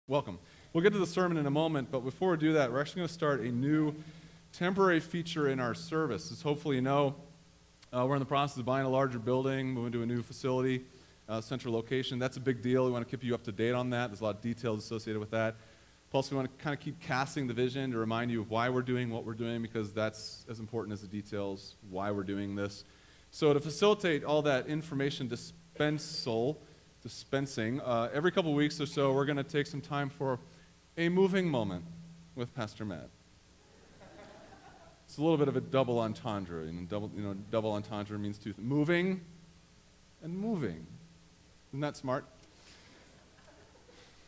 Welcome. We'll get to the sermon in a moment, but before we do that, we're actually going to start a new temporary feature in our service. As hopefully you know, we're in the process of buying a larger building, moving to a new facility, central location. That's a big deal. We want to keep you up to date on that. There's a lot of details associated with that. Plus, we want to kind of keep casting the vision to remind you of why we're doing what we're doing, because that's as important as the details, why we're doing this. So to facilitate all that information dispensing, every couple weeks or so, we're going to take some time for a moving moment with Pastor Matt. It's a little bit of a double entendre. Double entendre means two things: moving and moving. Isn't that smart?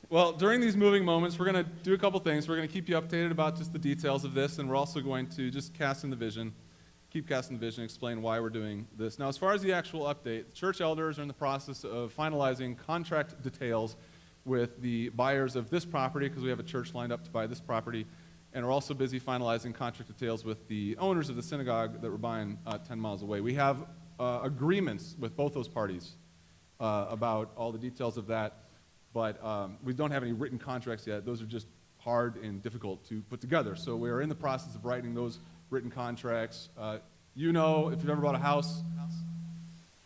Well, during these moving moments, we're going to do a couple things. We're going to keep you updated about just the details of this, and we're also going to just keep casting the vision, explain why we're doing this. Now, as far as the actual update, the church elders are in the process of finalizing contract details with the buyers of this property, because we have a church lined up to buy this property, and we're also busy finalizing contract details with the owners of the synagogue that we're buying 10 miles away. We have agreements with both those parties about all the details of that, but we don't have any written contracts yet. Those are just hard and difficult to put together. So we're in the process of writing those written contracts. If you've ever bought a house,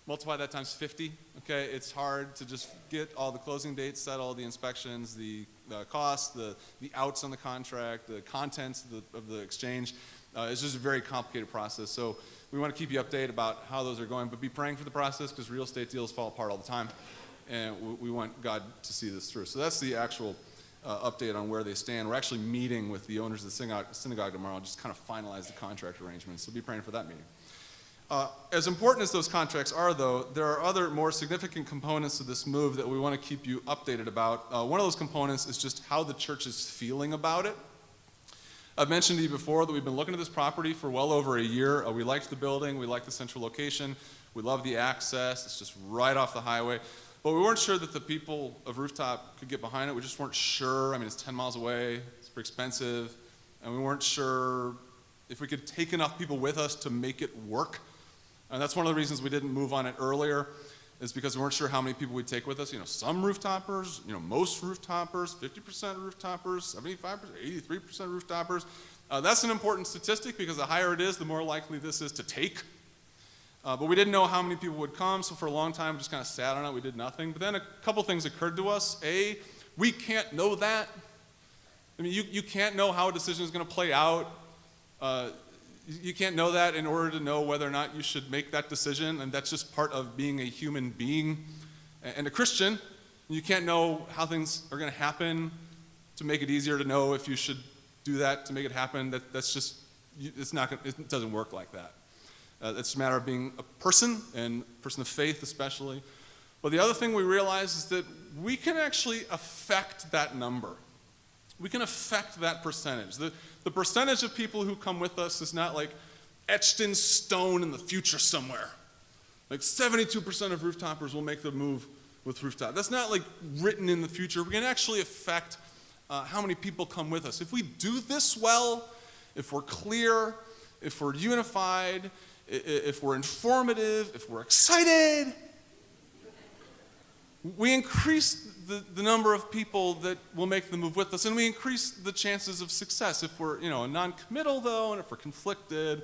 multiply that times 50, okay? It's hard to just get all the closing dates settled, the inspections, the costs, the outs on the contract, the contents of the exchange. It's just a very complicated process. So we want to keep you updated about how those are going, but be praying for the process, because real estate deals fall apart all the time, and we want God to see this through. So that's the actual update on where they stand. We're actually meeting with the owners of the synagogue tomorrow, just kind of finalize the contract arrangements. So be praying for that meeting. As important as those contracts are, though, there are other more significant components to this move that we want to keep you updated about. One of those components is just how the church is feeling about it. I've mentioned to you before that we've been looking at this property for well over a year. We liked the building. We liked the central location. We love the access. It's just right off the highway. But we weren't sure that the people of Rooftop could get behind it. We just weren't sure. I mean, it's 10 miles away. It's pretty expensive. And we weren't sure if we could take enough people with us to make it work. And that's one of the reasons we didn't move on it earlier, is because we weren't sure how many people we'd take with us. Some rooftoppers, most rooftoppers, 50% rooftoppers, 75%, 83% rooftoppers. That's an important statistic, because the higher it is, the more likely this is to take. But we didn't know how many people would come, so for a long time we just kind of sat on it. We did nothing. But then a couple things occurred to us. A, we can't know that. I mean, you can't know how a decision is going to play out. You can't know that in order to know whether or not you should make that decision, and that's just part of being a human being and a Christian. You can't know how things are going to happen to make it easier to know if you should do that to make it happen. That's just, it doesn't work like that. It's a matter of being a person, and a person of faith especially. But the other thing we realize is that we can actually affect that number. We can affect that percentage. The percentage of people who come with us is not like etched in stone in the future somewhere. Like 72% of rooftoppers will make the move with Rooftop. That's not like written in the future. We can actually affect how many people come with us. If we do this well, if we're clear, if we're unified, if we're informative, if we're excited, we increase the number of people that will make the move with us, and we increase the chances of success. If we're non-committal, though, and if we're conflicted,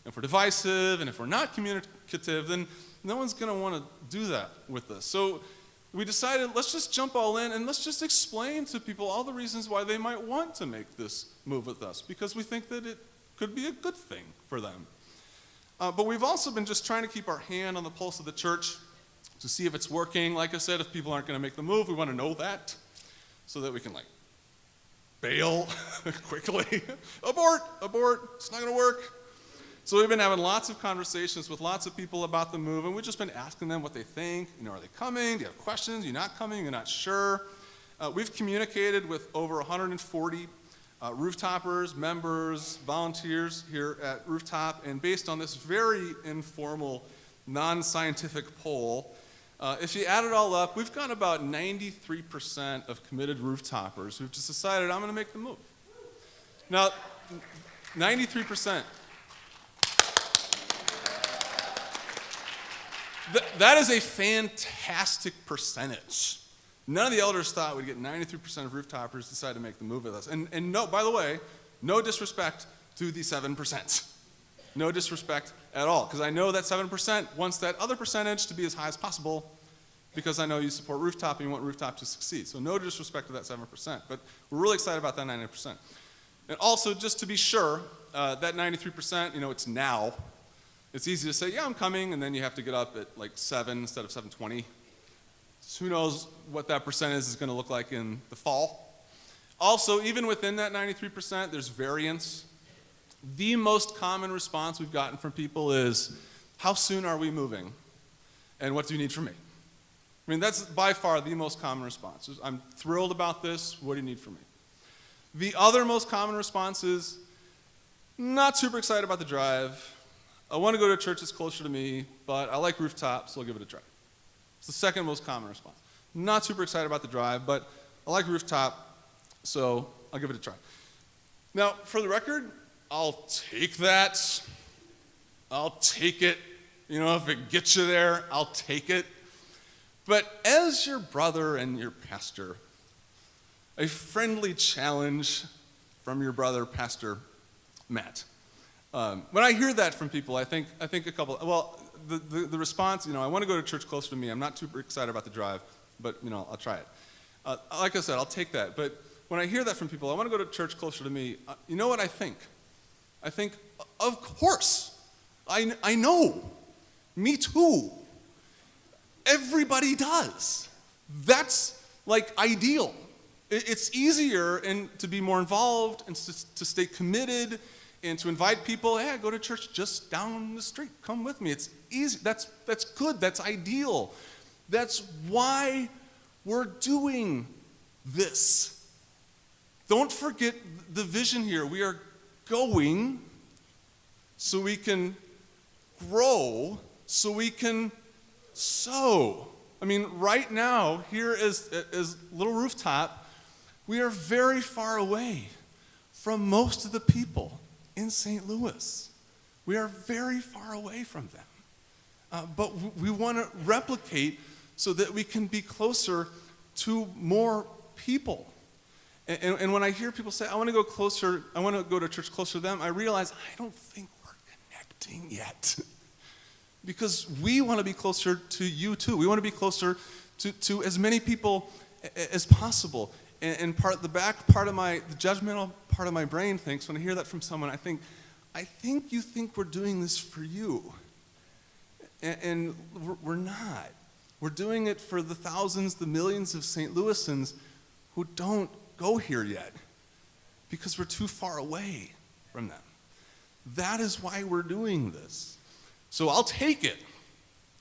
if we're divisive, and if we're not communicative, then no one's going to want to do that with us. So we decided, let's just jump all in, and let's just explain to people all the reasons why they might want to make this move with us, because we think that it could be a good thing for them. But we've also been just trying to keep our hand on the pulse of the church to see if it's working. Like I said, if people aren't going to make the move, we want to know that so that we can bail quickly. Abort, it's not going to work. So we've been having lots of conversations with lots of people about the move, and we've just been asking them what they think. Are they coming? Do you have questions? You're not coming? You're not sure? We've communicated with over 140 rooftoppers, members, volunteers here at Rooftop, and based on this very informal, non-scientific poll, if you add it all up, we've got about 93% of committed rooftoppers who've just decided, I'm going to make the move. Now, 93%. That is a fantastic percentage. None of the elders thought we'd get 93% of rooftopers decide to make the move with us. And no, by the way, no disrespect to the 7%. No disrespect at all, because I know that 7% wants that other percentage to be as high as possible, because I know you support Rooftop and you want Rooftop to succeed. So no disrespect to that 7%, but we're really excited about that 90%. And also, just to be sure, that 93%, it's now. It's easy to say, yeah, I'm coming, and then you have to get up at like 7 instead of 7:20. So who knows what that percentage is going to look like in the fall. Also, even within that 93%, there's variance. The most common response we've gotten from people is, how soon are we moving? And what do you need from me? I mean, that's by far the most common response. I'm thrilled about this. What do you need from me? The other most common response is, not super excited about the drive. I want to go to a church that's closer to me, but I like Rooftop, so I'll give it a try. It's the second most common response. Not super excited about the drive, but I like Rooftop, so I'll give it a try. Now, for the record, I'll take that. I'll take it. If it gets you there, I'll take it. But as your brother and your pastor, a friendly challenge from your brother, Pastor Matt. When I hear that from people, I think a couple. Well, the response, I want to go to church closer to me. I'm not super excited about the drive, but I'll try it. Like I said, I'll take that. But when I hear that from people, I want to go to church closer to me. You know what I think? I think, of course, I know. Me too. Everybody does. That's like ideal. It's easier and to be more involved and to stay committed and to invite people, hey, go to church just down the street. Come with me. It's easy. That's good. That's ideal. That's why we're doing this. Don't forget the vision here. We are going so we can grow, so we can sow. I mean, right now, here is Little Rooftop, we are very far away from most of the people in St. Louis. We are very far away from them. But we want to replicate so that we can be closer to more people. And when I hear people say, I want to go to church closer to them, I realize I don't think we're connecting yet. Because we want to be closer to you too. We want to be closer to as many people as possible. And the judgmental part of my brain thinks, when I hear that from someone, I think you think we're doing this for you. And we're not. We're doing it for the thousands, the millions of St. Louisans who don't go here yet because we're too far away from them. That is why we're doing this. So I'll take it.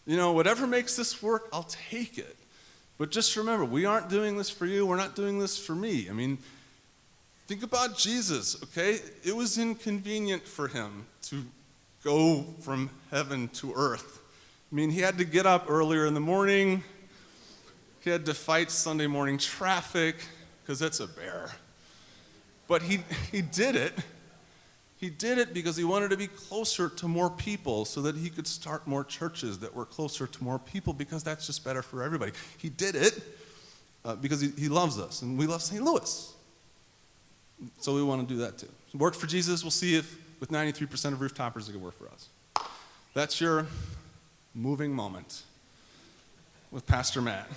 Whatever makes this work, I'll take it. But just remember, we aren't doing this for you. We're not doing this for me. I mean, think about Jesus, okay? It was inconvenient for him to go from heaven to earth. I mean, he had to get up earlier in the morning. He had to fight Sunday morning traffic, because that's a bear. But he did it. He did it because he wanted to be closer to more people so that he could start more churches that were closer to more people, because that's just better for everybody. He did it because he loves us, and we love St. Louis. So we want to do that too. It worked for Jesus. We'll see if with 93% of Rooftoppers it can work for us. That's your moving moment with Pastor Matt.